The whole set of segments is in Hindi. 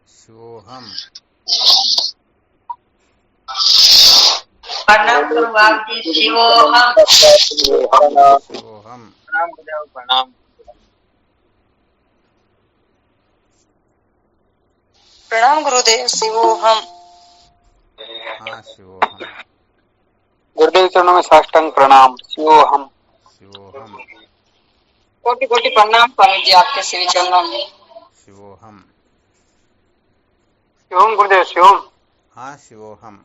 शिवोहम। प्रणाम करो बाप जी। शिवोहम। शिवोहम। प्रणाम। प्रणाम गुरुदेव। शिवोहम। हाँ शिवोहम। गुरुदेव चरणों में साष्टांग प्रणाम। शिवोहम। शिवोहम। कोटि कोटि प्रणाम स्वामी जी आपके श्री चरणों में। शिवोहम। शिवोम गुरुदेव। शिवोम। हाँ शिवोहम।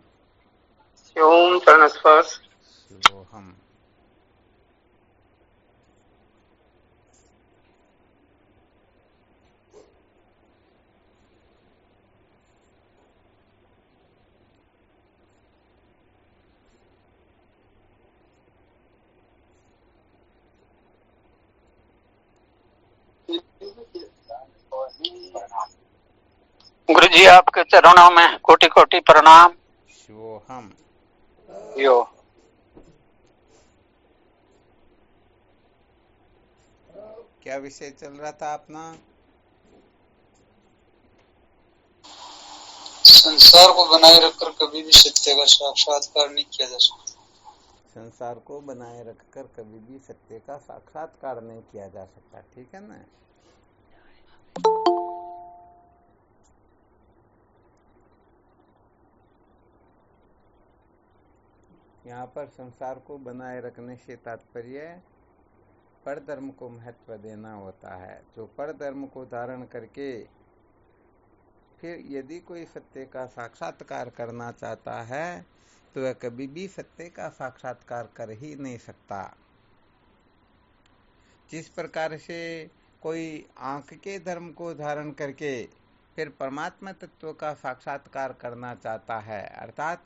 शिवोम चरण स्पर्श। शिवोहम। गुरु जी आपके चरणों में कोटि कोटि प्रणाम। शिवोहम। यो क्या विषय चल रहा था अपना? संसार को बनाए रखकर कभी भी सत्य का साक्षात्कार नहीं किया जा सकता। संसार को बनाए रखकर कभी भी सत्य का साक्षात्कार नहीं किया जा सकता। ठीक है ना? यहाँ पर संसार को बनाए रखने से तात्पर्य परधर्म को महत्व देना होता है। जो परधर्म को धारण करके फिर यदि कोई सत्य का साक्षात्कार करना चाहता है तो वह कभी भी सत्य का साक्षात्कार कर ही नहीं सकता। जिस प्रकार से कोई आंख के धर्म को धारण करके फिर परमात्मा तत्व का साक्षात्कार करना चाहता है, अर्थात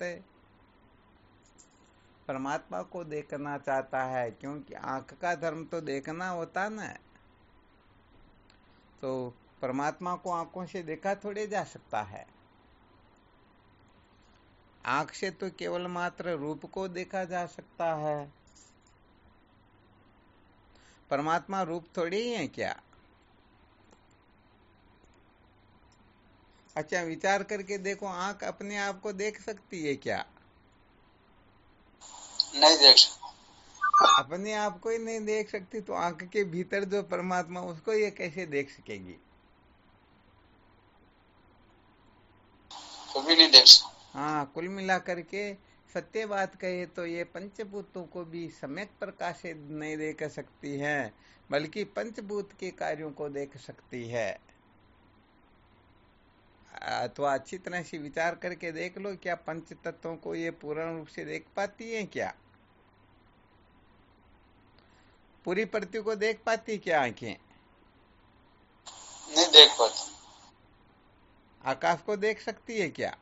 परमात्मा को देखना चाहता है, क्योंकि आंख का धर्म तो देखना होता ना, तो परमात्मा को आंखों से देखा थोड़े जा सकता है। आंख से तो केवल मात्र रूप को देखा जा सकता है। परमात्मा रूप थोड़ी ही है क्या? अच्छा विचार करके देखो, आंख अपने आप को देख सकती है क्या? नहीं देख सकता। अपने आप को ही नहीं देख सकती तो आंख के भीतर जो परमात्मा उसको ये कैसे देख सकेगी? कभी नहीं देख सकता। हाँ, कुल मिला करके सत्य बात कहे तो ये पंचभूतों को भी सम्यक प्रकाश से नहीं देख सकती है, बल्कि पंचभूत के कार्यों को देख सकती है। अथवा अच्छी तरह से विचार करके देख लो, क्या पंच तत्वों को ये पूर्ण रूप से देख पाती है क्या? पूरी पृथ्वी को देख पाती क्या आंखें? नहीं देख पाती। आकाश को देख सकती है क्या?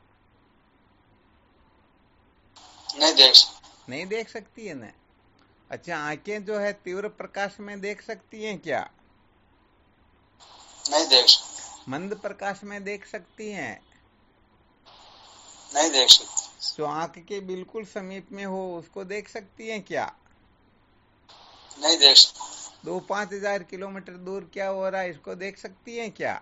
नहीं देख सकती। नहीं देख सकती है ना। अच्छा, आंखें जो है तीव्र प्रकाश में देख सकती हैं क्या? नहीं देख सकती। मंद प्रकाश में देख सकती हैं? नहीं देख सकती। जो आंख के बिल्कुल समीप में हो उसको देख सकती हैं क्या? नहीं देख सकती। 2-5 हजार किलोमीटर दूर क्या हो रहा है इसको देख सकती हैं क्या?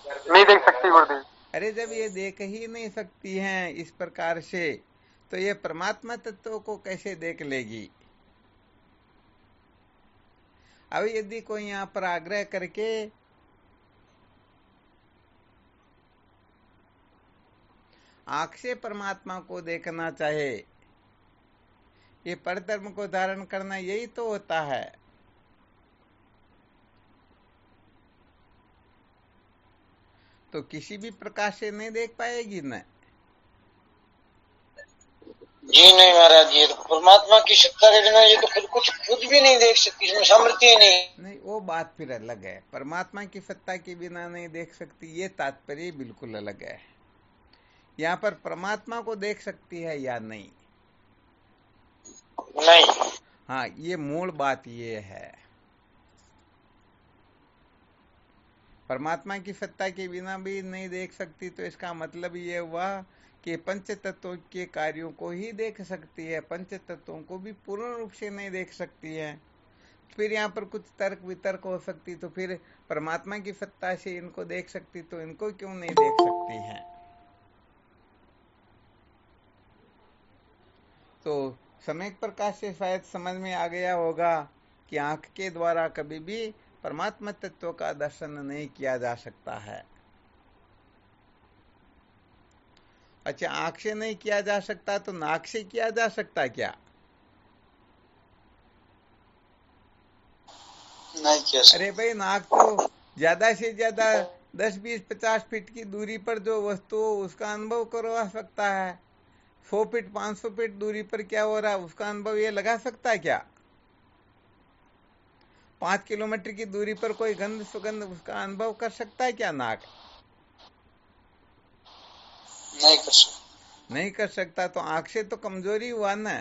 नहीं देख सकती गुरुदेव। अरे जब ये देख ही नहीं सकती हैं इस प्रकार से, तो ये परमात्मा तत्व को कैसे देख लेगी? अब यदि कोई यहाँ पर आग्रह करके आंख से परमात्मा को देखना चाहे, ये परधर्म को धारण करना यही तो होता है। तो किसी भी प्रकार से नहीं देख पाएगी न। जी नहीं महाराज, ये तो परमात्मा की सत्ता के बिना ये तो खुद भी नहीं देख सकती, इसमें सामर्थ्य ही नहीं। नहीं, वो बात फिर अलग है। परमात्मा की सत्ता के बिना नहीं देख सकती, ये तात्पर्य बिल्कुल अलग है। यहाँ पर परमात्मा को देख सकती है या नहीं? नहीं। हाँ, ये मूल बात ये है। परमात्मा की सत्ता के बिना भी नहीं देख सकती, तो इसका मतलब ये हुआ कि पंच तत्वों के कार्यों को ही देख सकती है, पंच तत्वों को भी पूर्ण रूप से नहीं देख सकती है। फिर यहाँ पर कुछ तर्क वितर्क हो सकती, तो फिर परमात्मा की सत्ता से इनको देख सकती तो इनको क्यों नहीं देख सकती हैं? तो सम्यक प्रकाश से शायद समझ में आ गया होगा कि आंख के द्वारा कभी भी परमात्मा तत्व का दर्शन नहीं किया जा सकता है। अच्छा, आंख से नहीं किया जा सकता तो नाक से किया जा सकता क्या? नहीं किया अरे सर। भाई, नाक तो ज्यादा से ज्यादा 10, 20, 50 फीट की दूरी पर जो वस्तु हो उसका अनुभव करवा सकता है। 100 फीट 500 फीट दूरी पर क्या हो रहा है उसका अनुभव ये लगा सकता है क्या? 5 किलोमीटर की दूरी पर कोई गंध सुगंध उसका अनुभव कर सकता है क्या नाक? नहीं कर सकता। नहीं कर सकता। तो आंख से तो कमजोरी हुआ ना।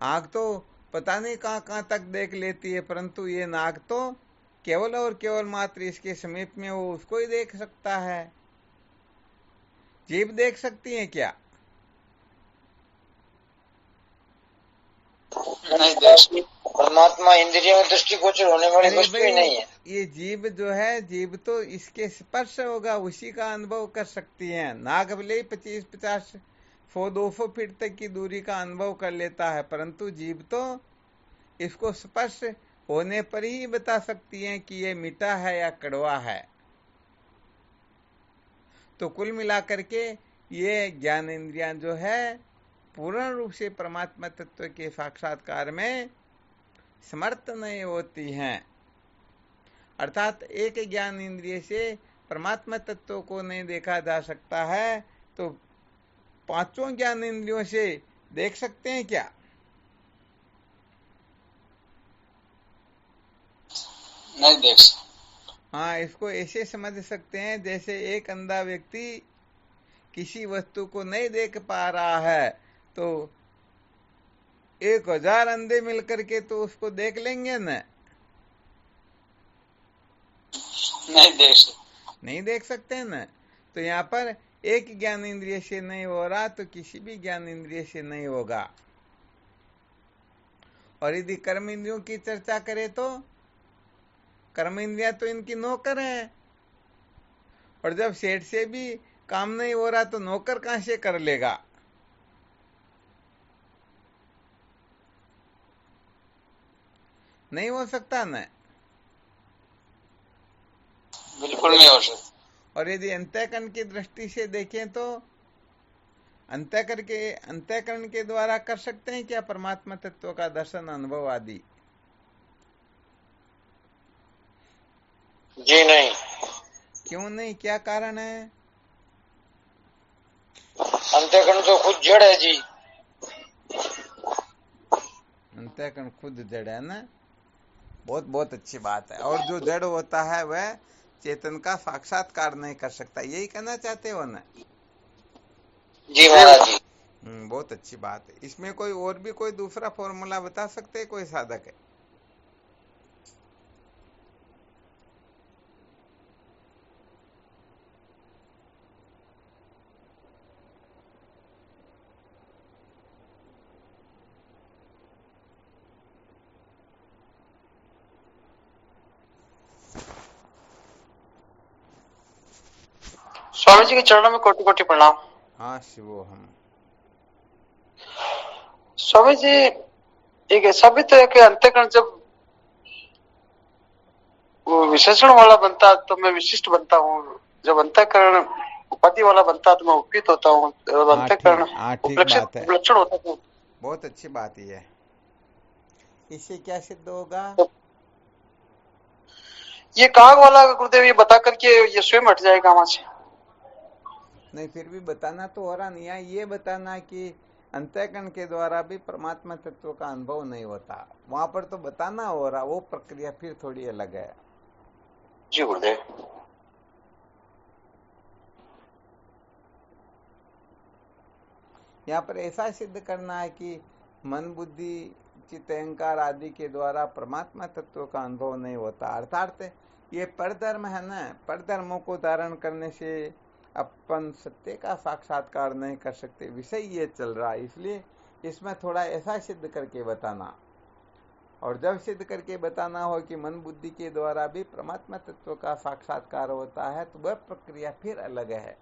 आंख तो पता नहीं कहाँ कहाँ तक देख लेती है, परंतु ये नाक तो केवल और केवल मात्र इसके समीप में हो उसको ही देख सकता है। जीभ देख सकती है क्या? नहीं देख सकते। परमात्मा इंद्रियों में दृष्टिगोचर होने वाली अरे वस्तु भाई, ही नहीं है। ये जीभ जो है, जीभ तो इसके स्पर्श होगा उसी का अनुभव कर सकती है। नाक भले ही 25, 50, 100, 200 फीट तक की दूरी का अनुभव कर लेता है, परंतु जीभ तो इसको स्पर्श होने पर ही बता सकती है कि ये मीठा है या कड़वा है। तो कुल मिलाकर के ये ज्ञान इंद्रियां जो है पूर्ण रूप से परमात्मा तत्व के साक्षात्कार में समर्थ नहीं होती हैं। अर्थात एक ज्ञान इंद्रिय से परमात्मा तत्व को नहीं देखा जा सकता है, तो पांचों ज्ञान इंद्रियों से देख सकते हैं क्या? नहीं देख सकते। हाँ, इसको ऐसे समझ सकते हैं जैसे एक अंधा व्यक्ति किसी वस्तु को नहीं देख पा रहा है, तो 1000 अंधे मिलकर के तो उसको देख लेंगे ना? नहीं देख सकते। नहीं देख सकते ना। तो यहाँ पर एक ज्ञान इंद्रिय से नहीं हो रहा तो किसी भी ज्ञान इंद्रिय से नहीं होगा। और यदि कर्म इंद्रियों की चर्चा करें तो कर्म इंद्रिया तो इनकी नौकर है, और जब सेठ से भी काम नहीं हो रहा तो नौकर कहां से कर लेगा? नहीं हो सकता ना। बिल्कुल नहीं हो सकता। और यदि अंतःकरण की दृष्टि से देखें तो अंतःकरण के द्वारा कर सकते हैं क्या परमात्मा तत्व का दर्शन, अनुभव आदि? जी नहीं। क्यों नहीं? क्या कारण है? अंतःकरण तो खुद जड़ है जी। अंतःकरण खुद जड़ है ना। बहुत बहुत अच्छी बात है। और जो जड़ होता है वह चेतन का साक्षात्कार नहीं कर सकता, यही कहना चाहते हो ना? जी महाराज जी। बहुत अच्छी बात है। इसमें कोई और भी कोई दूसरा फॉर्मूला बता सकते हैं कोई साधक है? स्वामी जी के चरणों में कोटि कोटि प्रणाम। हाँ शिवो हम। स्वामी जी, एक ऐसा भी तो है कि अंतःकरण जब वो विशेषण वाला बनता है तो मैं विशिष्ट बनता हूँ, जब अंतःकरण उपाधि वाला बनता है तो मैं उपयुक्त होता हूँ, जब अंतःकरण ठीक बात है। उपलक्षण होता है। बहुत अच्छी बात ही है। इससे क्या सिद्ध होगा? तो ये काग वाला गुरुदेव ये बता करके ये स्वयं हट जाएगा वहां से। नहीं, फिर भी बताना तो हो रहा नहीं है। ये बताना कि अंतःकरण के द्वारा भी परमात्मा तत्व का अनुभव नहीं होता, वहां पर तो बताना हो रहा, वो प्रक्रिया फिर थोड़ी अलग है। जी गुरुदेव। यहाँ पर ऐसा सिद्ध करना है कि मन, बुद्धि, चित्त, अहंकार आदि के द्वारा परमात्मा तत्व का अनुभव नहीं होता। अर्थात ये परधर्म है ना, परधर्मों को धारण करने से अपन सत्य का साक्षात्कार नहीं कर सकते, विषय ये चल रहा है, इसलिए इसमें थोड़ा ऐसा सिद्ध करके बताना। और जब सिद्ध करके बताना हो कि मन बुद्धि के द्वारा भी परमात्मा तत्व का साक्षात्कार होता है तो वह प्रक्रिया फिर अलग है।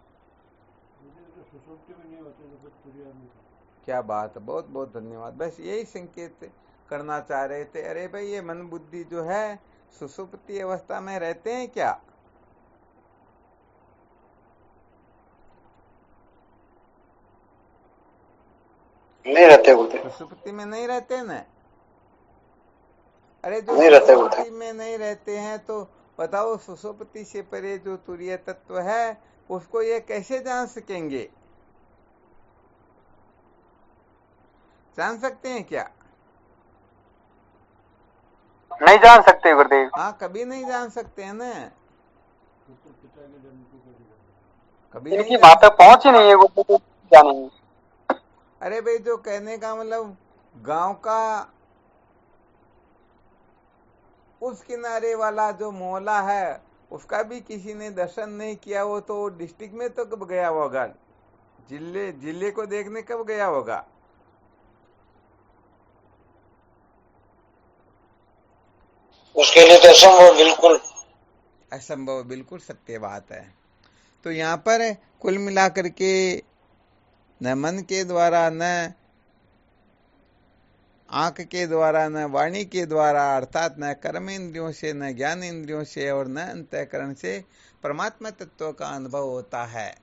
क्या बात, बहुत बहुत धन्यवाद। बस यही संकेत करना चाह रहे थे। अरे भाई, ये मन बुद्धि जो है सुषुप्ति अवस्था में रहते हैं क्या? नहीं रहते बोलते, सुषुप्ति में नहीं रहते ना। अरे जो नहीं रहते बोलते। सुषुप्ति में नहीं रहते हैं तो बताओ, सुषुप्ति से परे जो तुरीय तत्व है उसको ये कैसे जान सकेंगे? जान सकते हैं क्या? नहीं जान सकते गुरुदेव। हाँ, कभी नहीं जान सकते हैं ना, कभी इनकी नहीं बात तक पहुंच ही नहीं है गुरुदेव, जानेंगे। अरे भाई, जो कहने का मतलब गांव का उस किनारे वाला जो मोहल्ला है उसका भी किसी ने दर्शन नहीं किया, वो तो डिस्ट्रिक्ट में तो कब गया होगा? जिले को देखने कब गया होगा? उसके लिए तो असंभव, बिल्कुल असंभव, बिल्कुल सत्य बात है। तो यहाँ पर कुल मिलाकर के न मन के द्वारा, न आंख के द्वारा, न वाणी के द्वारा, अर्थात न कर्म इंद्रियों से, न ज्ञान इंद्रियों से और न अंतःकरण से परमात्मा तत्व का अनुभव होता है।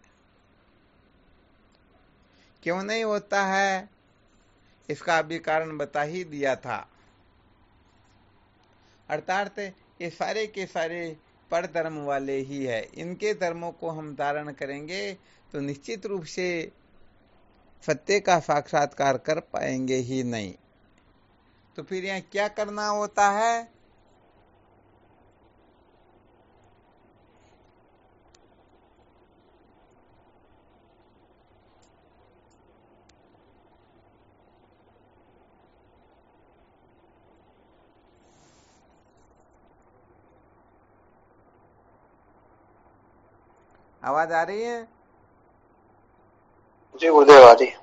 क्यों नहीं होता है इसका अभी कारण बता ही दिया था। अर्थात ये सारे के सारे पर धर्म वाले ही है। इनके धर्मों को हम धारण करेंगे तो निश्चित रूप से सत्य का साक्षात्कार कर पाएंगे ही नहीं। तो फिर यहाँ क्या करना होता है? आवाज आ रही है? जी गुरुदेव आ रही है।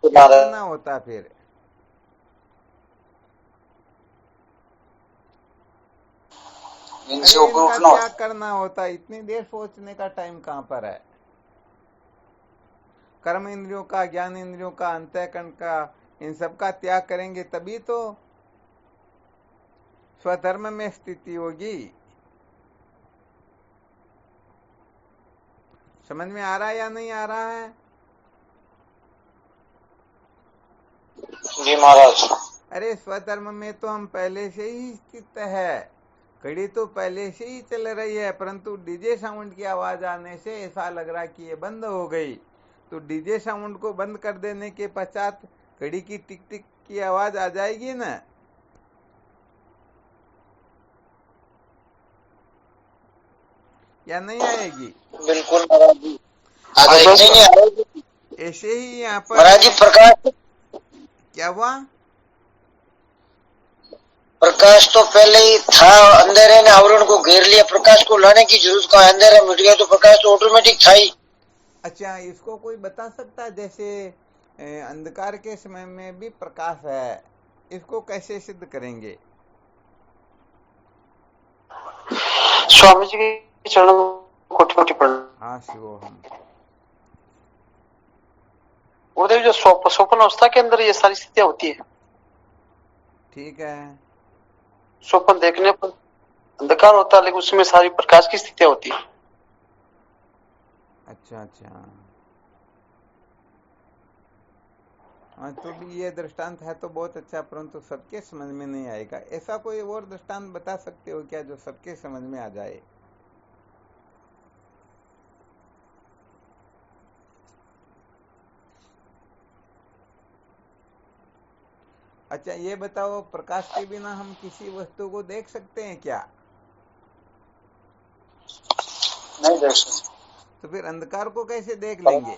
क्या करना होता फिर? अरे इनका क्या करना होता? इतनी देर सोचने का टाइम कहाँ पर है? कर्म इंद्रियों का, ज्ञान इंद्रियों का, अंतःकरण का, इन सब का त्याग करेंगे तभी तो स्वधर्म में स्थिति होगी। समझ में आ रहा है या नहीं आ रहा है? जी महाराज। अरे स्वधर्म में तो हम पहले से ही स्थित है, घड़ी तो पहले से ही चल रही है, परंतु डीजे साउंड की आवाज आने से ऐसा लग रहा कि ये बंद हो गई। तो डीजे साउंड को बंद कर देने के पश्चात घड़ी की टिक टिक की आवाज आ जाएगी ना? या नहीं आएगी? बिल्कुल महाराज जी, आएगी। ऐसे ही यहाँ पर महाराज जी प्रकाश क्या हुआ? प्रकाश तो पहले ही था, अंधेरे ने आवरण को घेर लिया, प्रकाश को लाने की जरूरत का, अंधेरा मिट गया तो प्रकाश तो ऑटोमेटिक था ही। अच्छा, इसको कोई बता सकता है? जैसे अंधकार के समय में भी प्रकाश है, इसको कैसे सिद्ध करेंगे? स्वामी जी के चरणों में कोटि-कोटि प्रणाम। हाँ शिवो हम। गुरुदेव, जो स्वप्न अवस्था के अंदर ये सारी स्थितियां होती है। ठीक है। स्वप्न देखने पर अंधकार होता है, लेकिन उसमें सारी प्रकाश की स्थितियां होती है। अच्छा अच्छा, हाँ, तो भी ये दृष्टांत है तो बहुत अच्छा, परंतु सबके समझ में नहीं आएगा। ऐसा कोई और दृष्टांत बता सकते हो क्या जो सबके समझ में आ जाए? अच्छा ये बताओ, प्रकाश के बिना हम किसी वस्तु को देख सकते हैं क्या? नहीं देख सकते। तो फिर अंधकार को कैसे देख लेंगे?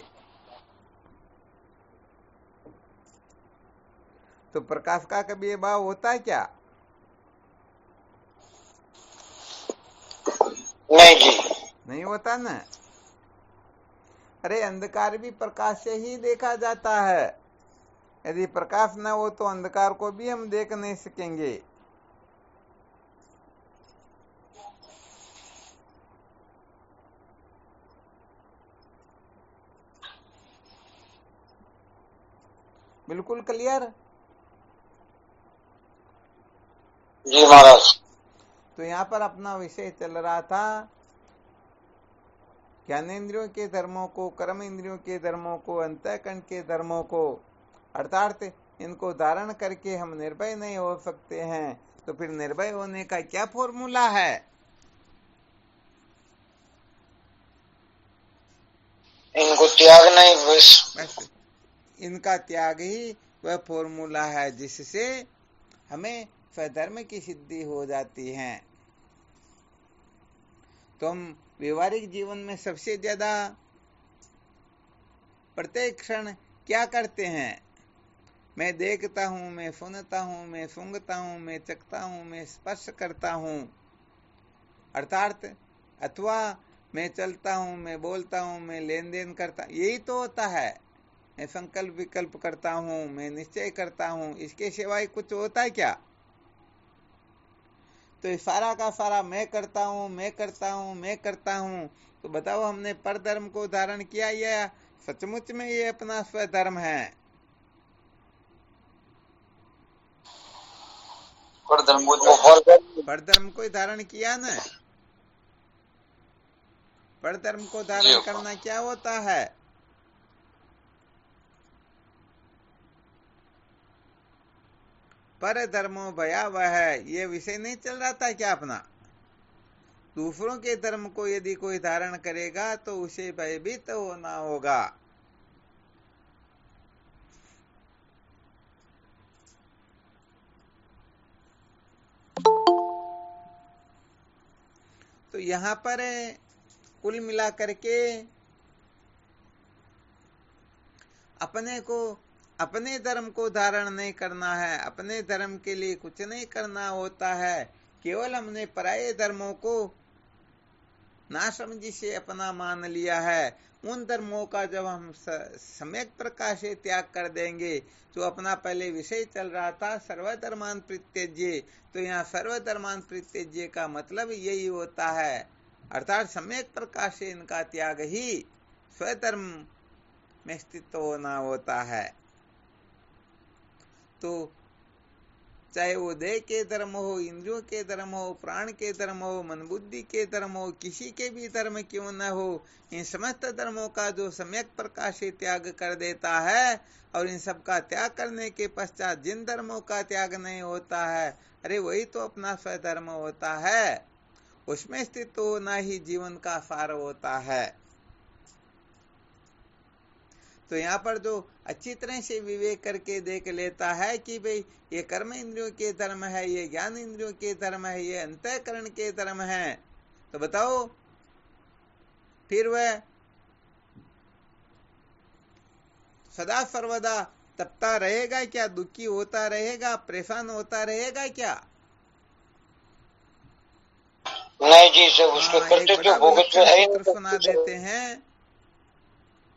तो प्रकाश का कभी अभाव होता है क्या? नहीं जी, नहीं होता ना। अरे अंधकार भी प्रकाश से ही देखा जाता है। यदि प्रकाश न हो तो अंधकार को भी हम देख नहीं सकेंगे। बिल्कुल क्लियर? जी महाराज। तो यहाँ पर अपना विषय चल रहा था ज्ञानेंद्रियों के धर्मों को, कर्म इंद्रियों के धर्मों को, अंतःकरण के धर्मों को, अर्थात इनको धारण करके हम निर्भय नहीं हो सकते हैं। तो फिर निर्भय होने का क्या फॉर्मूला है? इनको त्यागना ही बस इनका त्याग ही वह फॉर्मूला है जिससे हमें स्वधर्म की सिद्धि हो जाती है। तो हम व्यवहारिक जीवन में सबसे ज्यादा प्रत्येक क्षण क्या करते हैं? मैं देखता हूं, मैं सुनता हूं, मैं सूंघता हूं, मैं चखता हूं, मैं स्पर्श करता हूं, अर्थात अथवा मैं चलता हूं, मैं बोलता हूं, मैं लेन देन करता, यही तो होता है। मैं संकल्प विकल्प करता हूं, मैं निश्चय करता हूं, इसके सिवाय कुछ होता है क्या? तो इस सारा का सारा मैं करता हूं, मैं करता हूं, मैं करता हूं। तो बताओ, हमने परधर्म को धारण किया या सचमुच में ये अपना स्वधर्म है? परधर्म को धारण किया ना। परधर्म को धारण करना क्या होता है? पर धर्मो भयावह है, ये विषय नहीं चल रहा था क्या अपना? दूसरों के धर्म को यदि कोई धारण करेगा तो उसे भयभीत होना होगा। तो यहाँ पर कुल मिलाकर के अपने को, अपने धर्म को धारण नहीं करना है, अपने धर्म के लिए कुछ नहीं करना होता है। केवल हमने पराये धर्मों को नासमझी से अपना मान लिया है। उन धर्मों का जब हम सम्यक प्रकार से त्याग कर देंगे, तो अपना पहले विषय चल रहा था सर्वधर्मान परित्यज्य, तो यहाँ सर्वधर्मान परित्यज्य का मतलब यही होता है, अर्थात सम्यक प्रकार से इनका त्याग ही स्वधर्म में स्थित होना होता है। तो चाहे वो देह के धर्म हो, इंद्रियों के धर्म हो, प्राण के धर्म हो, मन बुद्धि के धर्म हो, किसी के भी धर्म क्यों न हो, इन समस्त धर्मों का जो सम्यक प्रकार से त्याग कर देता है, और इन सब का त्याग करने के पश्चात जिन धर्मों का त्याग नहीं होता है, अरे वही तो अपना स्वधर्म होता है। उसमें स्थित होना ही जीवन का सार होता है। तो यहाँ पर जो अच्छी तरह से विवेक करके देख लेता है कि भाई ये कर्म इंद्रियों के धर्म है, ये ज्ञान इंद्रियों के धर्म है, ये अंतःकरण के धर्म है, तो बताओ फिर वह सदा सर्वदा तपता रहेगा क्या? दुखी होता रहेगा, परेशान होता रहेगा क्या? नहीं जी, सब उसके करते जो भोगत में है। सूत्र सुना देते हैं,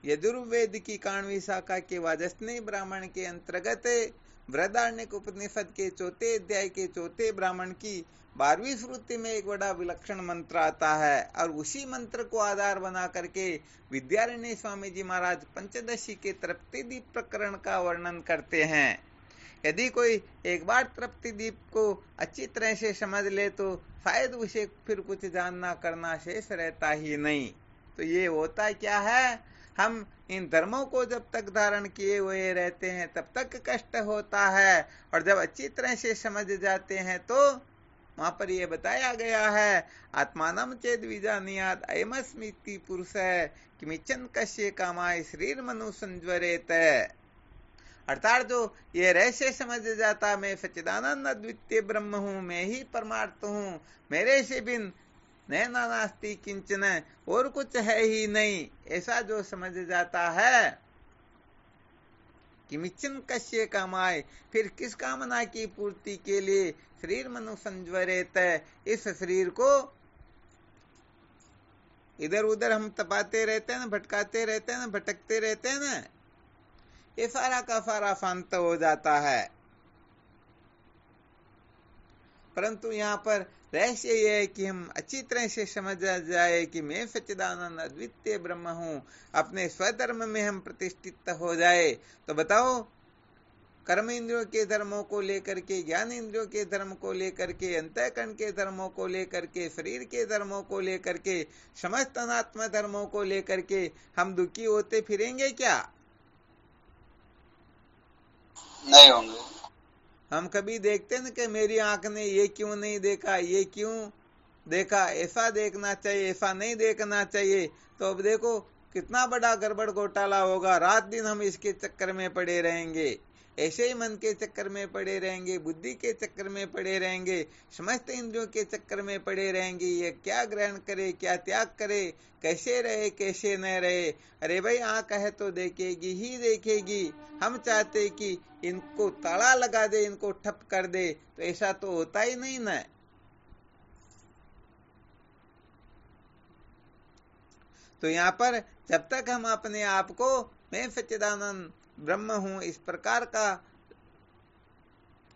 यजुर्वेद की 91वीं शाखा के वाजस्नेय ब्राह्मण के अंतर्गत बृहदारण्यक उपनिषद के 4 अध्याय के 4 ब्राह्मण की 12वीं श्रुति में एक बड़ा विलक्षण मंत्र आता है, और उसी मंत्र को आधार बना करके विद्यारण्य स्वामी जी महाराज पंचदशी के तृप्ति दीप प्रकरण का वर्णन करते हैं। यदि कोई एक बार तृप्ति दीप को अच्छी तरह से समझ ले तो शायद उसे फिर कुछ जानना करना शेष रहता ही नहीं। तो ये होता क्या है, हम इन धर्मों को जब तक धारण किए हुए रहते हैं तब तक कष्ट होता है, और जब अच्छी तरह से समझ जाते हैं तो वहां पर यह बताया गया है, आत्मानम चेद विजानियात अयमस्मिति पुरुष किमिच्छन कश्य कामाय शरीर मनु संज्वरेत। अर्थात जो ये रहस्य समझ जाता, मैं सच्चिदानंद अद्वितीय ब्रह्म हूँ, मैं ही परमार्थ हूँ, मेरे से बिन नैना नास्ति किंचन, और कुछ है ही नहीं, ऐसा जो समझ जाता है, कि मिच्छन कश्य कामाय, फिर किस कामना की पूर्ति के लिए शरीर मनु संज्वरेत, इस शरीर को इधर उधर हम तपाते रहते हैं ना, भटकाते रहते हैं ना, भटकते रहते हैं ना, ये सारा का सारा शांत हो जाता है। परंतु यहाँ पर रहस्य यह है कि हम अच्छी तरह से समझ जाए कि मैं सच्चिदानंद अद्वितीय ब्रह्म हूँ, अपने स्वधर्म में हम प्रतिष्ठित हो जाए। तो बताओ कर्म इंद्रियों के धर्मों को लेकर के, ज्ञान इंद्रियों के धर्म को लेकर के, अंतःकरण के धर्मों को लेकर के, शरीर के धर्मों को लेकर के, समस्त अनात्म धर्मों को लेकर के हम दुखी होते फिरेंगे क्या? नहीं होंगे। हम कभी देखते न कि मेरी आंख ने ये क्यों नहीं देखा, ये क्यों देखा, ऐसा देखना चाहिए, ऐसा नहीं देखना चाहिए। तो अब देखो कितना बड़ा गड़बड़ घोटाला होगा। रात दिन हम इसके चक्कर में पड़े रहेंगे, ऐसे ही मन के चक्कर में पड़े रहेंगे, बुद्धि के चक्कर में पड़े रहेंगे, समस्त इंद्रियों के चक्कर में पड़े रहेंगे। ये क्या ग्रहण करे, क्या त्याग करे, कैसे रहे, कैसे न रहे। अरे भाई आंख है तो देखेगी ही देखेगी। हम चाहते कि इनको ताला लगा दे, इनको ठप कर दे, तो ऐसा तो होता ही नहीं ना। तो यहाँ पर जब तक हम अपने आप को मैं सच्चिदानंद ब्रह्म हूं इस प्रकार का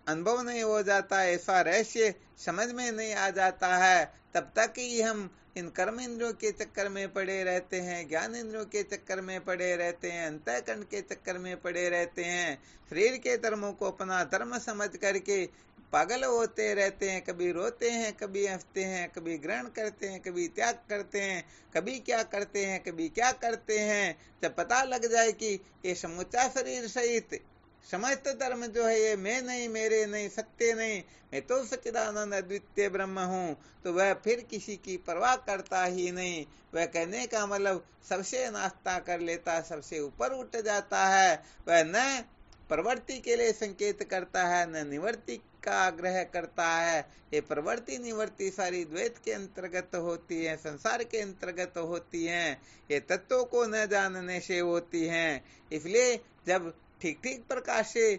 अनुभव नहीं हो जाता, ऐसा रहस्य समझ में नहीं आ जाता है, तब तक ही हम इन कर्म इंद्रियों के चक्कर में पड़े रहते हैं, ज्ञान इंद्रियों के चक्कर में पड़े रहते हैं, अंतःकरण के चक्कर में पड़े रहते हैं, शरीर के धर्मों को अपना धर्म समझ करके पागल होते रहते हैं। कभी रोते हैं, कभी हंसते हैं, कभी ग्रहण करते हैं, कभी त्याग करते हैं, कभी क्या करते हैं, कभी क्या करते हैं। जब पता लग जाए कि ये समूचा शरीर सहित समस्त धर्म जो है ये मैं नहीं, मेरे नहीं, सत्य नहीं, मैं तो सच्चिदानंद अद्वितीय ब्रह्म हूँ, तो वह फिर किसी की परवाह करता ही नहीं। वह कहने का मतलब सबसे नाश्ता कर लेता, सबसे ऊपर उठ जाता है। वह न प्रवृत्ति के लिए संकेत करता है, न निवृत्ति का आग्रह करता है। ये प्रवृत्ति निवृत्ति सारी द्वैत के अंतर्गत होती है, संसार के अंतर्गत होती हैं, ये तत्वों को न जानने से होती हैं। इसलिए जब ठीक ठीक प्रकार से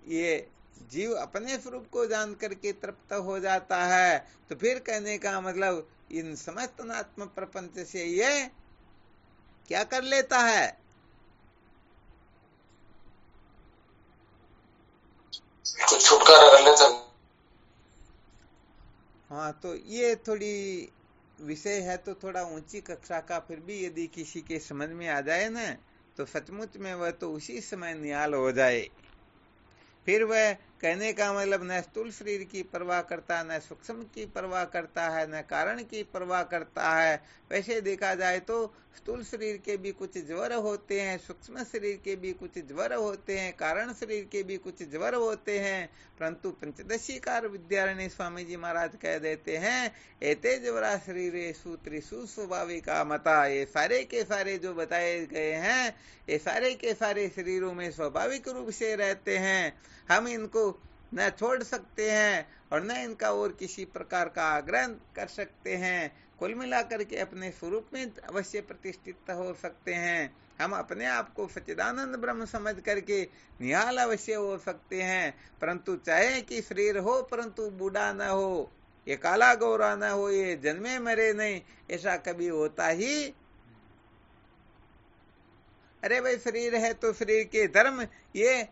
ये जीव अपने स्वरूप को जान करके तृप्त हो जाता है, तो फिर कहने का मतलब इन समस्त अनात्म प्रपंच से ये क्या कर लेता है, कुछ छुटकारा कर लेता। हाँ, तो ये थोड़ी विषय है तो थोड़ा ऊंची कक्षा का, फिर भी यदि किसी के समझ में आ जाए ना, तो सचमुच में वह तो उसी समय निहाल हो जाए। फिर वह कहने का मतलब न स्थूल शरीर की परवाह करता, न सूक्ष्म की परवाह करता है, न कारण की परवाह करता है। वैसे देखा जाए तो स्थूल शरीर के भी कुछ ज्वर होते हैं, सूक्ष्म शरीर के भी कुछ ज्वर होते हैं, कारण शरीर के भी कुछ ज्वर होते हैं, परंतु पंचदशीकार विद्यारण्य स्वामी जी महाराज कह देते हैं, एते ज्वरा शरीरेषु त्रिषु स्वाभाविका मता। ये सारे के सारे जो बताए गए हैं, ये सारे के सारे शरीरों में स्वाभाविक रूप से रहते हैं। हम इनको न छोड़ सकते हैं और न इनका और किसी प्रकार का आग्रह कर सकते हैं। कुल मिलाकर के अपने स्वरूप में अवश्य प्रतिष्ठित हो सकते हैं। हम अपने आप को सच्चिदानंद ब्रह्म समझ करके निहाल अवश्य हो सकते हैं, परंतु चाहे कि शरीर हो परंतु बूढ़ा न हो, ये काला गोरा न हो, ये जन्मे मरे नहीं, ऐसा कभी होता ही। अरे भाई शरीर है तो शरीर के धर्म ये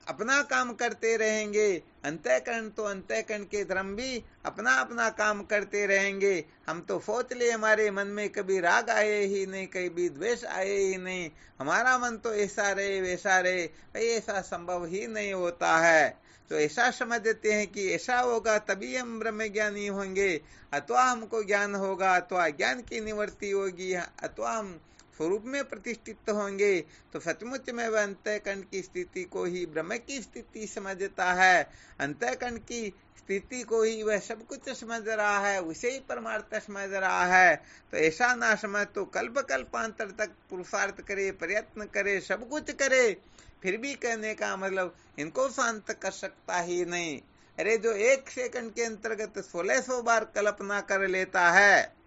अपना काम करते रहेंगे, अंतःकरण तो अंतःकरण के धर्म भी अपना अपना काम करते रहेंगे। हम तो सोच ले हमारे मन में कभी राग आए ही नहीं, कभी द्वेष आए ही नहीं, हमारा मन तो ऐसा रहे वैसा रहे, भाई ऐसा संभव ही नहीं होता है। तो ऐसा समझते हैं कि ऐसा होगा तभी हम ब्रह्म ज्ञानी होंगे, अथवा हमको ज्ञान होगा, अथवा ज्ञान की निवृत्ति होगी, अथवा हम स्वरूप में प्रतिष्ठित होंगे। तो सचमुच में वह अंतःकरण की स्थिति को ही ब्रह्म की स्थिति समझता है, अंतःकरण की स्थिति को ही वह सब कुछ समझ रहा है, उसे ही परमार्थ समझ रहा है। तो ऐसा ना समझ तो कल्प कल्पांतर तक पुरुषार्थ करे, प्रयत्न करे, सब कुछ करे, फिर भी कहने का मतलब इनको शांत कर सकता ही नहीं। अरे जो 1 सेकंड के अंतर्गत 1600 बार कल्पना कर लेता है,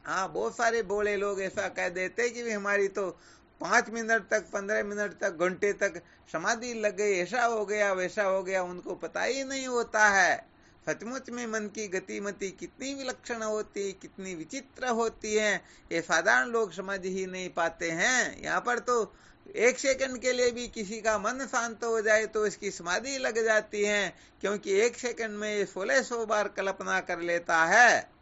हाँ बहुत सारे बोले लोग ऐसा कह देते कि हमारी तो 5 मिनट तक, 15 मिनट तक, घंटे तक समाधि लग गई, ऐसा हो गया वैसा हो गया, उनको पता ही नहीं होता है। सचमुच में मन की गतिमति कितनी विलक्षण होती, कितनी विचित्र होती है, ये साधारण लोग समझ ही नहीं पाते हैं। यहाँ पर तो 1 सेकंड के लिए भी किसी का मन शांत हो जाए तो इसकी समाधि लग जाती है, क्योंकि 1 सेकंड में 1600 बार कल्पना कर लेता है।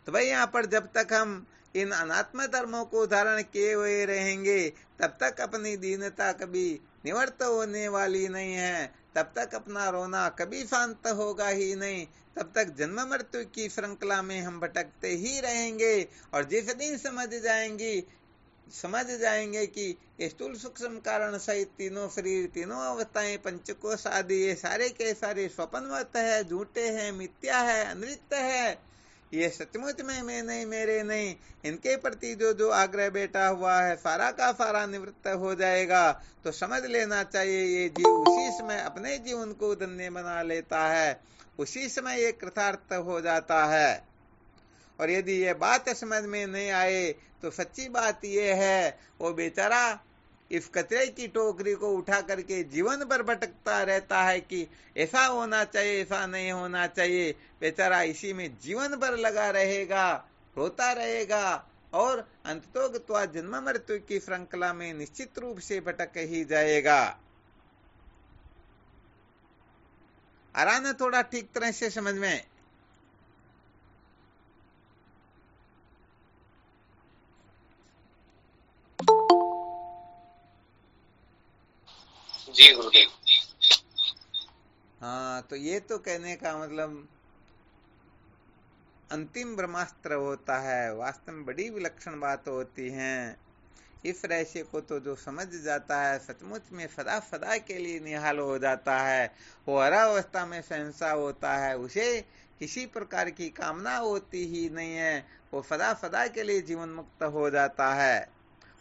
तो भाई यहाँ पर जब तक हम इन अनात्म धर्मों को धारण किए हुए रहेंगे तब तक अपनी दीनता कभी निवृत्त होने वाली नहीं है, तब तक अपना रोना कभी शांत होगा ही नहीं, तब तक जन्म मृत्यु की श्रृंखला में हम भटकते ही रहेंगे। और जिस दिन समझ जाएंगे कि ये स्थूल सूक्ष्म कारण सहित तीनों शरीर, तीनों अवस्थाएं, पंचकोश आदि ये सारे के सारे स्वप्नवत है, झूठे हैं, मिथ्या है, अनृत्य है, ये सचमुच में मैं नहीं, मेरे नहीं, इनके प्रति जो आग्रह बैठा हुआ है सारा का सारा निवृत्त हो जाएगा। तो समझ लेना चाहिए ये जीव उसी समय अपने जीवन को धन्य बना लेता है, उसी समय ये कृतार्थ हो जाता है। और यदि ये बात समझ में नहीं आए तो सच्ची बात ये है वो बेचारा इस कचरे की टोकरी को उठा करके जीवन भर भटकता रहता है कि ऐसा होना चाहिए, ऐसा नहीं होना चाहिए। बेचारा इसी में जीवन भर लगा रहेगा, रोता रहेगा और अंततोगत्वा जन्म मृत्यु की श्रृंखला में निश्चित रूप से भटक ही जाएगा। आ रहा ना थोड़ा ठीक तरह से समझ में? जी गुरुदेव। हाँ, तो ये तो कहने का मतलब अंतिम ब्रह्मास्त्र होता है, वास्तव में बड़ी विलक्षण बात होती है। इस रहस्य को तो जो समझ जाता है सचमुच में सदा सदा के लिए निहाल हो जाता है। वो हर अवस्था में सहसा होता है, उसे किसी प्रकार की कामना होती ही नहीं है, वो सदा सदा के लिए जीवन मुक्त हो जाता है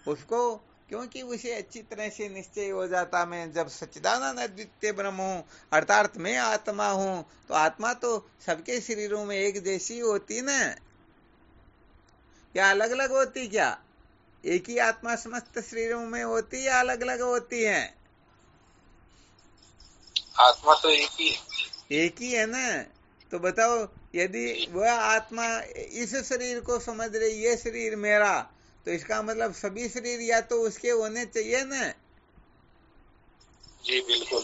उसको, क्योंकि उसे अच्छी तरह से निश्चय हो जाता मैं जब सच्चिदानंद अद्वितीय ब्रह्म हूँ, अर्थात मैं आत्मा हूँ। तो आत्मा तो सबके शरीरों में एक जैसी होती ना, क्या अलग अलग होती? क्या एक ही आत्मा समस्त शरीरों में होती या अलग अलग होती है? आत्मा तो एक ही है ना। तो बताओ यदि वह आत्मा इस शरीर को समझ रही ये शरीर मेरा, तो इसका मतलब सभी शरीर या तो उसके होने चाहिए ना। जी बिल्कुल।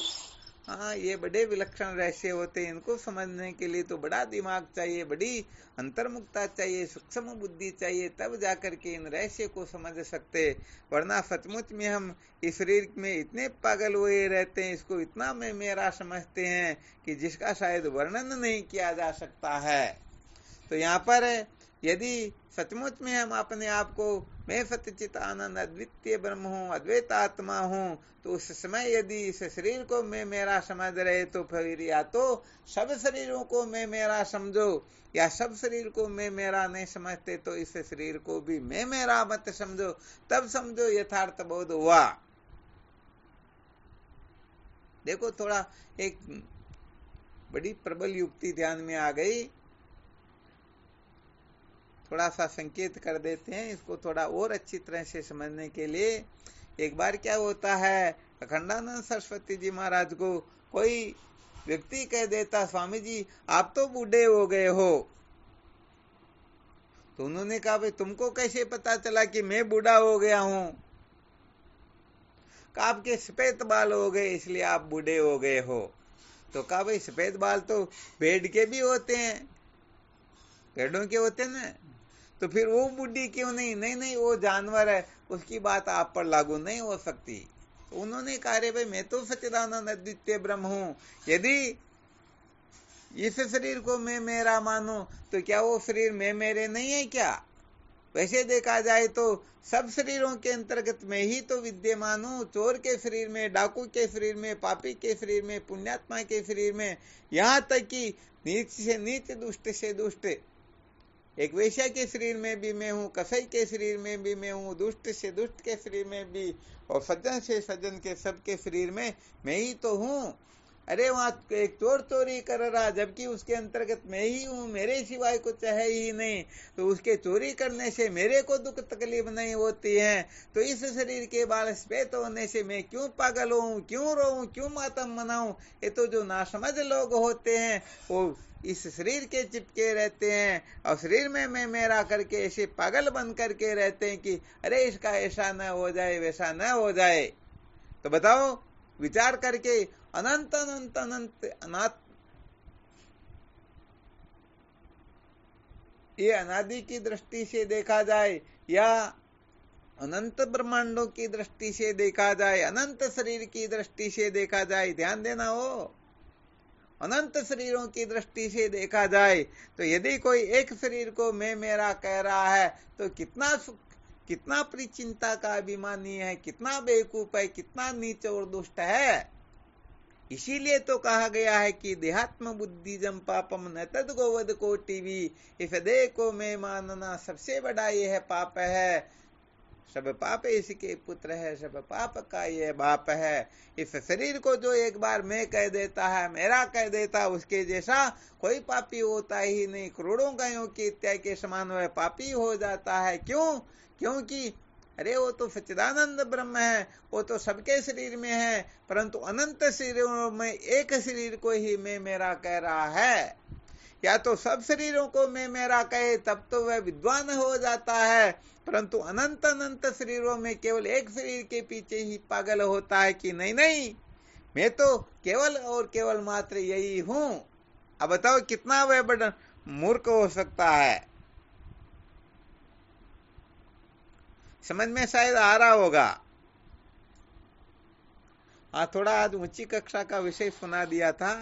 हाँ, ये बड़े विलक्षण रहस्य होते हैं, इनको समझने के लिए तो बड़ा दिमाग चाहिए, बड़ी अंतर्मुखता चाहिए, सूक्ष्म बुद्धि चाहिए, तब जाकर के इन रहस्य को समझ सकते। वरना सचमुच में हम इस शरीर में इतने पागल हुए रहते हैं, इसको इतना मैं मेरा समझते हैं कि जिसका शायद वर्णन नहीं किया जा सकता है। तो यहाँ पर यदि सचमुच में हम अपने आप को मैं सच्चित आनंद अद्वितीय ब्रह्म हूँ, अद्वैत आत्मा हूँ, तो उस समय यदि इस शरीर को मैं मेरा समझ रहे तो फिर या तो सब शरीरों को मैं मेरा समझो, या सब शरीर को मैं मेरा नहीं समझते तो इस शरीर को भी मैं मेरा मत समझो, तब समझो यथार्थ बोध हुआ। देखो थोड़ा एक बड़ी प्रबल युक्ति ध्यान में आ गई, थोड़ा सा संकेत कर देते हैं इसको थोड़ा और अच्छी तरह से समझने के लिए। एक बार क्या होता है, अखंडानंद सरस्वती जी महाराज को कोई व्यक्ति कह देता, स्वामी जी आप तो बूढ़े हो गए हो। तो उन्होंने कहा भाई तुमको कैसे पता चला कि मैं बूढ़ा हो गया हूं? कहा आपके सफेद बाल हो गए इसलिए आप बूढ़े हो गए हो। तो कहा भाई सफेद बाल तो भेड़ के भी होते हैं, भेड़ों के होते हैं ना, तो फिर वो बुढ़ी क्यों नहीं? नहीं वो जानवर है, उसकी बात आप पर लागू नहीं हो सकती। तो उन्होंने कहा रे भाई मैं तो सच्चिदानंद अद्वितीय ब्रह्म हूं, यदि इस शरीर को मैं मेरा मानूं तो क्या वो शरीर मैं मेरे नहीं है क्या? वैसे देखा जाए तो सब शरीरों के अंतर्गत में ही तो विद्यमान हूँ, चोर के शरीर में, डाकू के शरीर में, पापी के शरीर में, पुण्यात्मा के शरीर में, यहाँ तक कि नीच से नीच, दुष्ट से दुष्ट, एक वेश्या के शरीर में भी मैं हूँ, कसाई के शरीर में भी मैं हूँ, दुष्ट से दुष्ट के शरीर में भी, और सज्जन से सज्जन के सबके शरीर में मैं ही तो हूँ। अरे वहां एक चोर चोरी कर रहा जबकि उसके अंतर्गत मैं ही हूँ, मेरे सिवाय कुछ है ही नहीं, तो उसके चोरी करने से मेरे को दुख तकलीफ नहीं होती है। तो इस शरीर के बाल सफेद होने से मैं क्यों पागल हूँ, क्यों रोऊं, क्यों मातम मनाऊं? ये तो जो नासमझ लोग होते हैं वो इस शरीर के चिपके रहते हैं और शरीर में मैं मेरा करके ऐसे पागल बन करके रहते हैं कि अरे इसका ऐसा न हो जाए, वैसा न हो जाए। तो बताओ, विचार करके अनंत अनंत अनंत अनाथ ये अनादि की दृष्टि से देखा जाए या अनंत ब्रह्मांडों की दृष्टि से देखा जाए, अनंत शरीर की दृष्टि से देखा जाए, ध्यान देना हो, अनंत शरीरों की दृष्टि से देखा जाए तो यदि कोई एक शरीर को मैं मेरा कह रहा है तो कितना परिचिंता का अभिमानी है, कितना बेवकूफ है, कितना नीच और दुष्ट है। इसीलिए तो कहा गया है कि देहात्म बुद्धिजम पापम न तद गोवद कोटिवी, इस देह को मैं मानना सबसे बड़ा ये है पाप है। सब पाप इसके पुत्र है, सब पाप का ये बाप है। इस शरीर को जो एक बार मैं कह देता है, मेरा कह देता, उसके जैसा कोई पापी होता ही नहीं। करोड़ों गायों की हत्या के समान वह पापी हो जाता है। क्यों? क्योंकि अरे वो तो सच्चिदानंद ब्रह्म है, वो तो सबके शरीर में है, परंतु अनंत शरीरों में एक शरीर को ही मैं मेरा कह रहा है। या तो सब शरीरों को मैं मेरा कहे तब तो वह विद्वान हो जाता है, परंतु अनंत अनंत शरीरों में केवल एक शरीर के पीछे ही पागल होता है कि नहीं नहीं, मैं तो केवल और केवल मात्र यही हूं। अब बताओ कितना वह बड़ा मूर्ख हो सकता है। समझ में शायद आ रहा होगा। थोड़ा आज ऊंची कक्षा का विषय सुना दिया था,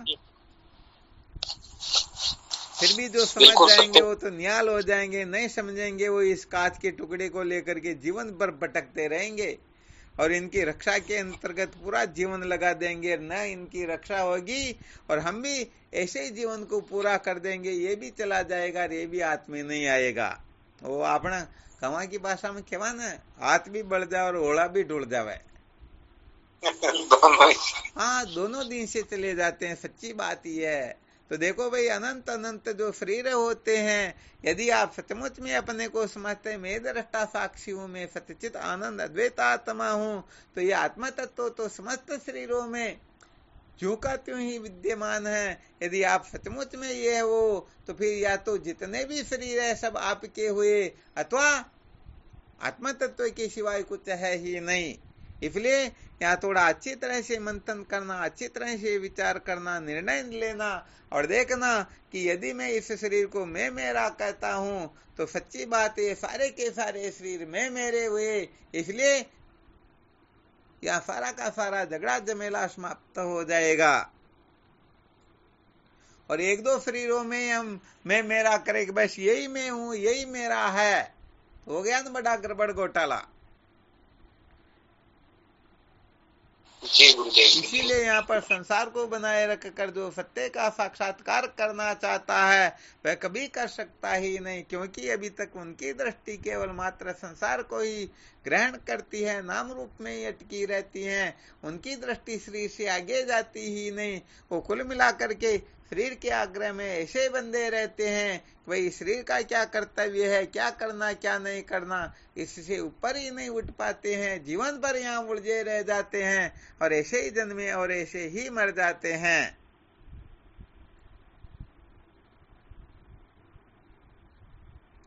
फिर भी जो समझ जाएंगे वो तो निहाल हो जाएंगे, नहीं समझेंगे वो इस कांच के टुकड़े को लेकर के जीवन भर भटकते रहेंगे और इनकी रक्षा के अंतर्गत पूरा जीवन लगा देंगे, न इनकी रक्षा होगी और हम भी ऐसे ही जीवन को पूरा कर देंगे। ये भी चला जाएगा, ये भी हाथ में नहीं आएगा। वो अपना कमा की भाषा में कहवा ना, हाथ भी बढ़ जाए और ओला भी ढुल जावे। हाँ, दोनों दिन से चले जाते हैं, सच्ची बात ही है। तो देखो भाई, अनंत अनंत जो शरीर होते हैं, यदि आप सचमुच में अपने को समझते हैं मैं दृष्टा साक्षी हूँ, मैं सच्चित आनंद अद्वैत आत्मा हूँ, तो ये आत्मा तत्व तो समस्त शरीरों में ज्यों का त्यों ही विद्यमान है। यदि आप सचमुच में ये हो तो फिर या तो जितने भी शरीर है सब आपके हुए, अथवा आत्मा तत्व के सिवाय कुछ है ही नहीं। इसलिए यहाँ थोड़ा अच्छी तरह से मंथन करना, अच्छी तरह से विचार करना, निर्णय लेना और देखना कि यदि मैं इस शरीर को मैं मेरा कहता हूँ तो सच्ची बात है सारे के सारे शरीर मैं मेरे हुए। इसलिए यहाँ सारा का सारा झगड़ा झमेला समाप्त हो जाएगा और एक दो शरीरों में हम मैं मेरा करें बस यही मैं हूँ, यही मेरा है, तो हो गया ना बड़ा गड़बड़ घोटाला। इसीलिए यहाँ पर संसार को बनाए रख कर जो सत्य का साक्षात्कार करना चाहता है वह कभी कर सकता ही नहीं, क्योंकि अभी तक उनकी दृष्टि केवल मात्र संसार को ही ग्रहण करती है, नाम रूप में ही अटकी रहती है। उनकी दृष्टि शरीर से आगे जाती ही नहीं। वो कुल मिलाकर के शरीर के आग्रह में ऐसे बंधे रहते हैं कि भाई शरीर का क्या कर्तव्य है, क्या करना क्या नहीं करना, इससे ऊपर ही नहीं उठ पाते हैं। जीवन भर यहाँ उलझे रह जाते हैं और ऐसे ही जन्मे और ऐसे ही मर जाते हैं।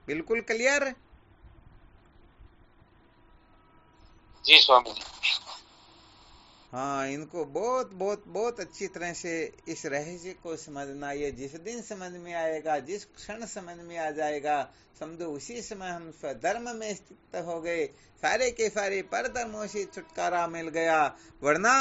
बिल्कुल क्लियर? जी स्वामी जी। हाँ, इनको बहुत बहुत बहुत अच्छी तरह से इस रहस्य को समझना। ये जिस दिन समझ में आएगा, जिस क्षण समझ में आ जाएगा, समझो उसी समय हम स्वधर्म में स्थित हो गए, सारे के सारे परधर्मों से छुटकारा मिल गया। वरना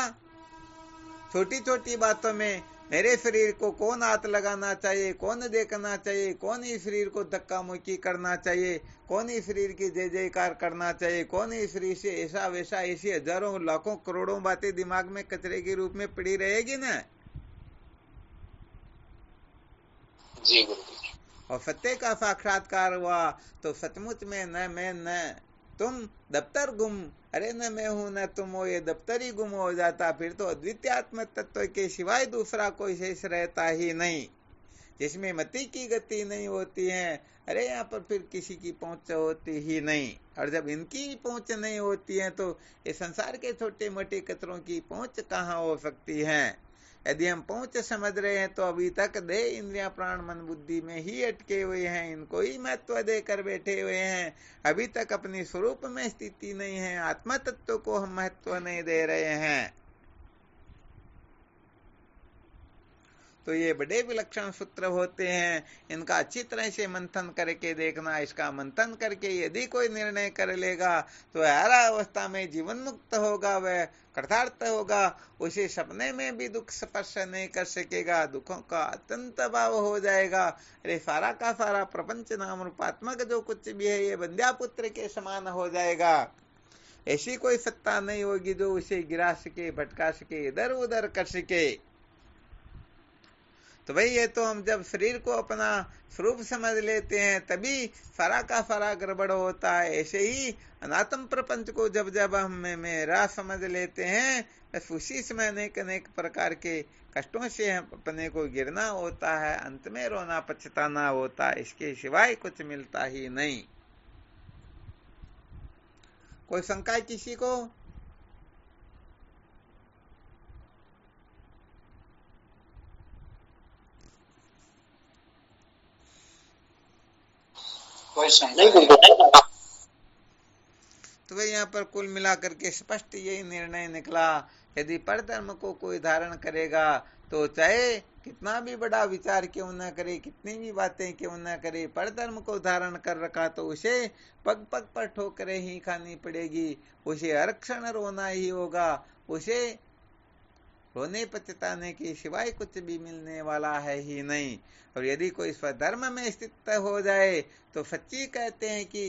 छोटी छोटी बातों में मेरे शरीर को कौन हाथ लगाना चाहिए, कौन देखना चाहिए, कौन ही शरीर को धक्का मुक्की करना चाहिए, कौन ही शरीर की जय जयकार करना चाहिए, कौन ही शरीर से ऐसा वैसा, ऐसी हजारों लाखों करोड़ों बातें दिमाग में कचरे के रूप में पड़ी रहेगी ना। जी गुरुजी। और सत्य का साक्षात्कार हुआ तो सचमुच में न मैं न तुम, दफ्तर गुम, अरे न मैं हूं न तुम हो, ये दफ्तर ही गुम हो जाता। फिर तो अद्वितीय आत्म तत्व के सिवाय दूसरा कोई शेष रहता ही नहीं, जिसमें मति की गति नहीं होती है। अरे यहाँ पर फिर किसी की पहुंच होती ही नहीं, और जब इनकी पहुंच नहीं होती है तो ये संसार के छोटे मोटे कचरों की पहुंच कहाँ हो सकती है। यदि हम पहुंच समझ रहे हैं तो अभी तक देह इंद्रिया प्राण मन बुद्धि में ही अटके हुए हैं, इनको ही महत्व देकर बैठे हुए हैं। अभी तक अपनी स्वरूप में स्थिति नहीं है, आत्मा तत्व को हम महत्व नहीं दे रहे हैं। तो ये बड़े विलक्षण सूत्र होते हैं, इनका अच्छी तरह से मंथन करके देखना। इसका मंथन करके यदि कोई निर्णय कर लेगा तो हर अवस्था में जीवन मुक्त होगा, वह कृतार्थ होगा, उसे सपने में भी दुख स्पर्श नहीं कर सकेगा, दुखों का अत्यंत अभाव हो जाएगा। अरे सारा का सारा प्रपंच नाम रूपात्मक जो कुछ भी है ये बंध्या पुत्र के समान हो जाएगा। ऐसी कोई सत्ता नहीं होगी जो उसे गिरा सके, भटका सके, इधर उधर कर सके। तो भाई ये तो हम जब शरीर को अपना स्वरूप समझ लेते हैं तभी सारा का सारा गड़बड़ होता है। ऐसे ही अनात्म प्रपंच को जब जब हम मेरा समझ लेते हैं बस उसी समय अनेक अनेक प्रकार के कष्टों से अपने को गिरना होता है, अंत में रोना पछताना होता है, इसके सिवाय कुछ मिलता ही नहीं। कोई शंका है किसी को? तो भाई यहाँ पर कुल मिलाकर के स्पष्ट यही निर्णय निकला, यदि परधर्म को कोई धारण करेगा तो चाहे कितना भी बड़ा विचार क्यों न करे, कितनी भी बातें क्यों न करे, परधर्म को धारण कर रखा तो उसे पग पग पर ठोकरें ही खानी पड़ेगी, उसे हर क्षण रोना ही होगा, उसे रोने पछताने के सिवाय कुछ भी मिलने वाला है ही नहीं। और यदि कोई स्वधर्म में स्थित हो जाए तो सच्ची कहते हैं कि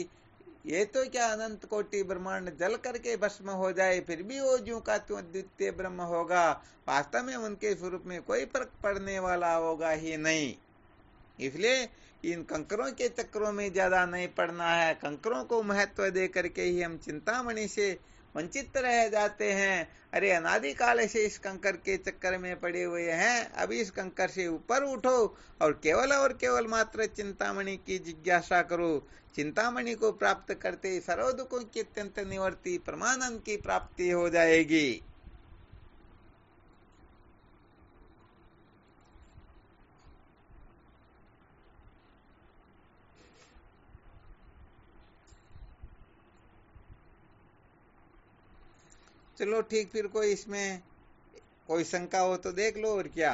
ये तो क्या अनंत कोटि ब्रह्मांड जल करके भस्म हो जाए फिर भी वो ज्यों का त्यों द्वितीय ब्रह्म होगा, वास्तव में उनके स्वरूप में कोई फर्क पड़ने वाला होगा ही नहीं। इसलिए इन कंकरों के चक्रों में ज्यादा नहीं पड़ना है, कंकरों को महत्व दे करके ही हम चिंतामणि से वंचित रह जाते हैं। अरे अनादिकाल से इस कंकर के चक्कर में पड़े हुए हैं, अब इस कंकर से ऊपर उठो और केवल मात्र चिंतामणि की जिज्ञासा करो। चिंतामणि को प्राप्त करते सर्व दुखों की अत्यंत निवृत्ति परमानंद की प्राप्ति हो जाएगी। चलो ठीक, फिर कोई इसमें कोई शंका हो तो देख लो, और क्या।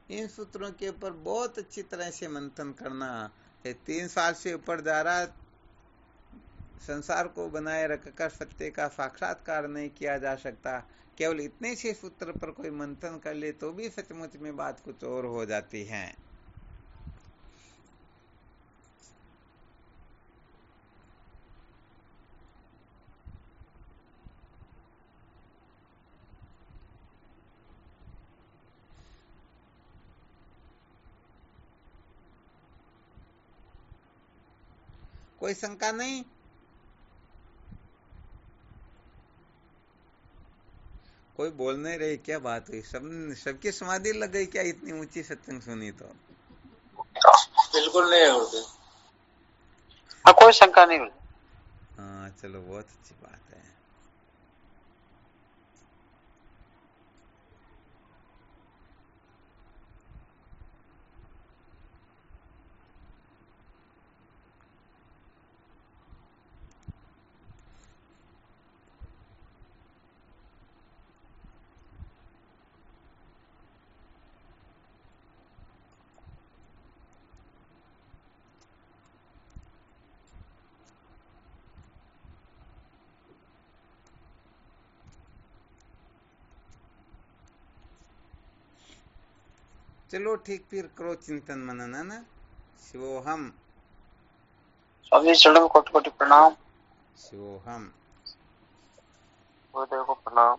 इन सूत्रों के ऊपर बहुत अच्छी तरह से मंथन करना है। 3 साल से ऊपर जा रहा, संसार को बनाए रखकर सत्य का साक्षात्कार नहीं किया जा सकता। केवल इतने से सूत्र पर कोई मंथन कर ले तो भी सचमुच में बात कुछ और हो जाती है। कोई शंका नहीं? कोई बोल नहीं रही, क्या बात हुई? सबकी समाधि लग गई क्या? इतनी ऊंची सत्संग सुनी तो बिल्कुल नहीं होती। हाँ, कोई शंका नहीं होती। हाँ चलो, बहुत अच्छी बात है। चलो ठीक, फिर करो चिंतन मनन, है ना। शिवोहम। स्वामी चरण में कोटि कोटि प्रणाम। शिवोहम। गुरुदेव को प्रणाम।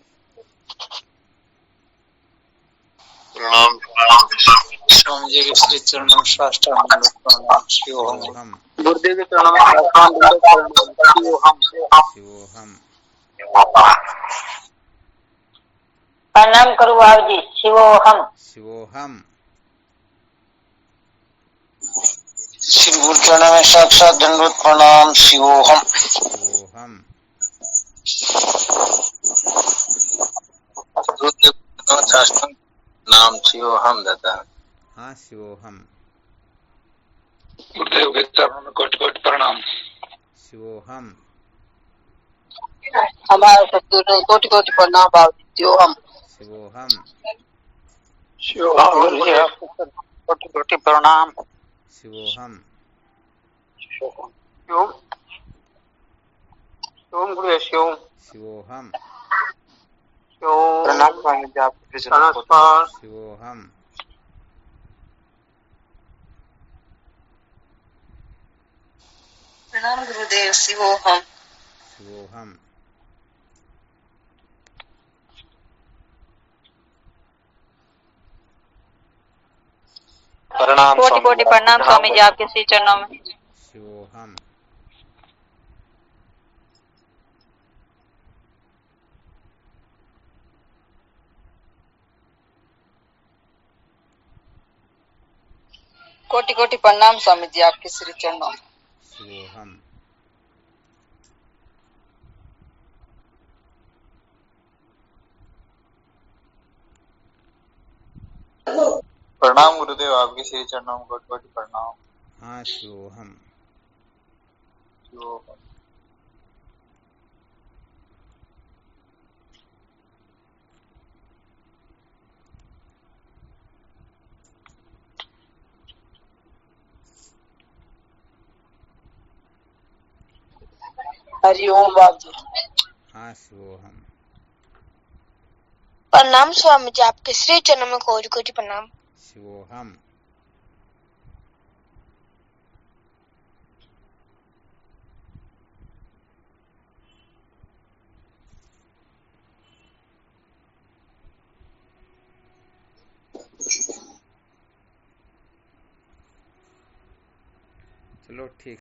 स्वामी जी के श्री चरणों में साष्टांग प्रणाम। शिवोहम। गुरुदेव के चरणों में साष्टांग प्रणाम। शिवोहम। प्रणाम करो बाबू जी। शिवोहम। शिवोहम। श्री गुरु चरणों में साक्षात दंडवत प्रणाम। शिवोहम। शिवोहम। गुरुदेव साष्टांग नाम शिवोहम दादा। हाँ शिवोहम। गुरुदेव के चरणों में कोटि कोटि प्रणाम। शिवोहम। हमारे सदगुरु कोटि कोटि प्रणाम बाबू जी, शिवोहम। शिवोहम। शिवोहम गुरुजी आपको कोटि कोटि प्रणाम। शिवोहम। शिवोहम शिवोहम गुरुजी शिवोहम। शिवोहम। प्रणाम स्वामी जी आपके चरणों में। शिवोहम। प्रणाम गुरुदेव, शिवोहम। शिवोहम। प्रणाम कोटि कोटि प्रणाम स्वामी जी आपके श्री चरणों में। शिवोहम। कोटि कोटि प्रणाम स्वामी जी आपके श्री चरणों में। शिवोहम। प्रणाम गुरुदेव आपके श्री चरणों में कोटि कोटि प्रणाम। हाँ शिवोहम। शिवोहम। हरिओम बाबू जी। हाँ शिवोहम। प्रणाम स्वामी जी आपके श्री चरणों में कोटि कोटि प्रणाम। शिवोहम। चलो ठीक।